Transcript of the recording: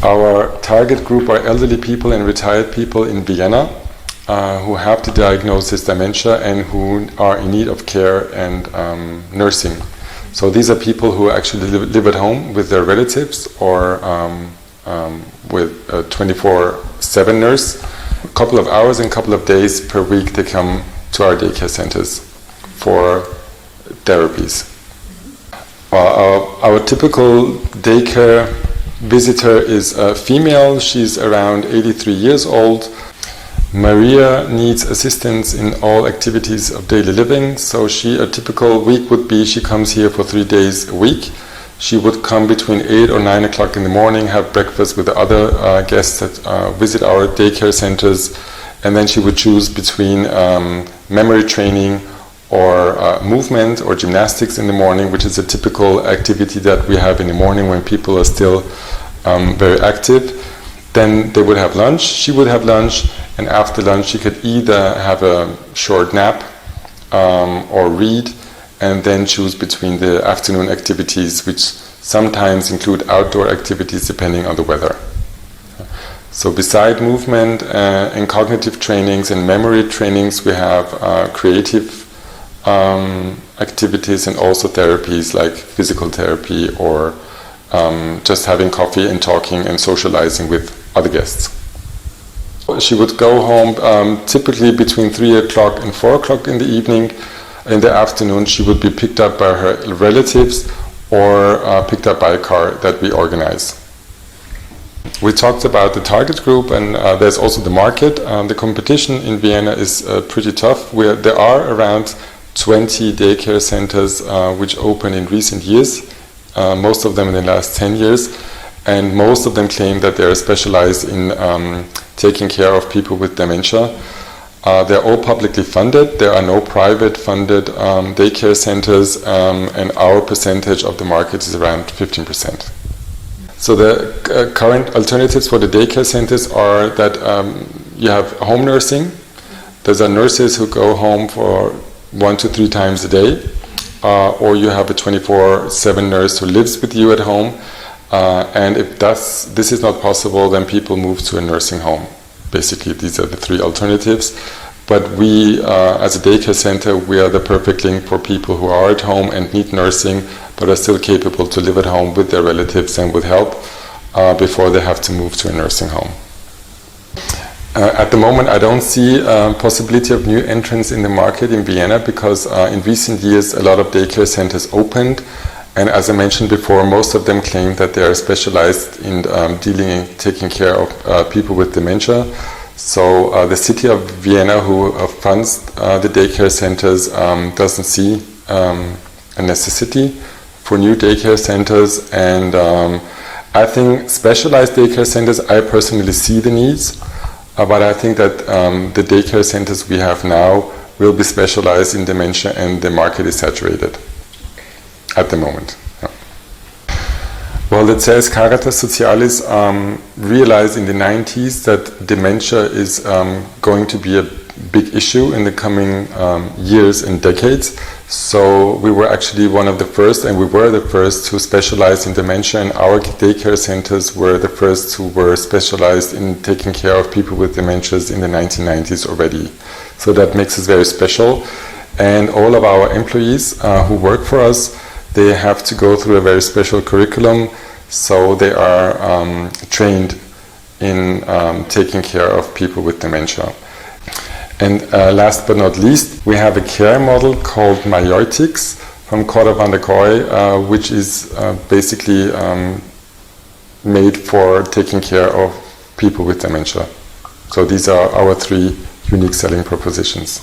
Our target group are elderly people and retired people in Vienna who have the diagnosis dementia and who are in need of care and nursing. So these are people who actually live at home with their relatives or with a 24/7 nurse. A couple of hours and a couple of days per week they come to our daycare centers for therapies. Our typical daycare visitor is a female. She's around 83 years old. Maria needs assistance in all activities of daily living. So a typical week would be she comes here for 3 days a week. She would come between 8 or 9 o'clock in the morning, have breakfast with the other guests that visit our daycare centers, and then she would choose between memory training or movement or gymnastics in the morning, which is a typical activity that we have in the morning when people are still very active. Then they would have lunch, she would have lunch, and after lunch she could either have a short nap or read, and then choose between the afternoon activities, which sometimes include outdoor activities depending on the weather. So beside movement and cognitive trainings and memory trainings, we have creative activities and also therapies like physical therapy or just having coffee and talking and socializing with other guests. She would go home typically between 3 o'clock and 4 o'clock in the evening. In the afternoon she would be picked up by her relatives or picked up by a car that we organize. We talked about the target group, and there's also the market. The competition in Vienna is pretty tough. There are around 20 daycare centers which opened in recent years, most of them in the last 10 years, and most of them claim that they are specialized in taking care of people with dementia. They're all publicly funded. There are no private funded daycare centers, and our percentage of the market is around 15%. So the current alternatives for the daycare centers are that you have home nursing. Those are nurses who go home for 1 to 3 times a day, or you have a 24/7 nurse who lives with you at home, and if this is not possible, then people move to a nursing home. Basically, these are the 3 alternatives. But we, as a daycare center, we are the perfect link for people who are at home and need nursing, but are still capable to live at home with their relatives and with help before they have to move to a nursing home. At the moment, I don't see a possibility of new entrants in the market in Vienna because in recent years a lot of daycare centers opened, and as I mentioned before, most of them claim that they are specialized in dealing and taking care of people with dementia. So the city of Vienna, who funds the daycare centers, doesn't see a necessity for new daycare centers, and I think specialized daycare centers, I personally see the needs. But I think that the daycare centers we have now will be specialized in dementia, and the market is saturated at the moment. Yeah. Well, it says Caritas Socialis realized in the 90s that dementia is going to be a big issue in the coming years and decades. So we were actually one of the first, and we were the first to specialize in dementia, and our daycare centers were the first who were specialized in taking care of people with dementias in the 1990s already. So that makes us very special. And all of our employees who work for us, they have to go through a very special curriculum, so they are trained in taking care of people with dementia. And last but not least, we have a care model called Majoitics from Córdoba and Goy, which is basically made for taking care of people with dementia. So these are our 3 unique selling propositions.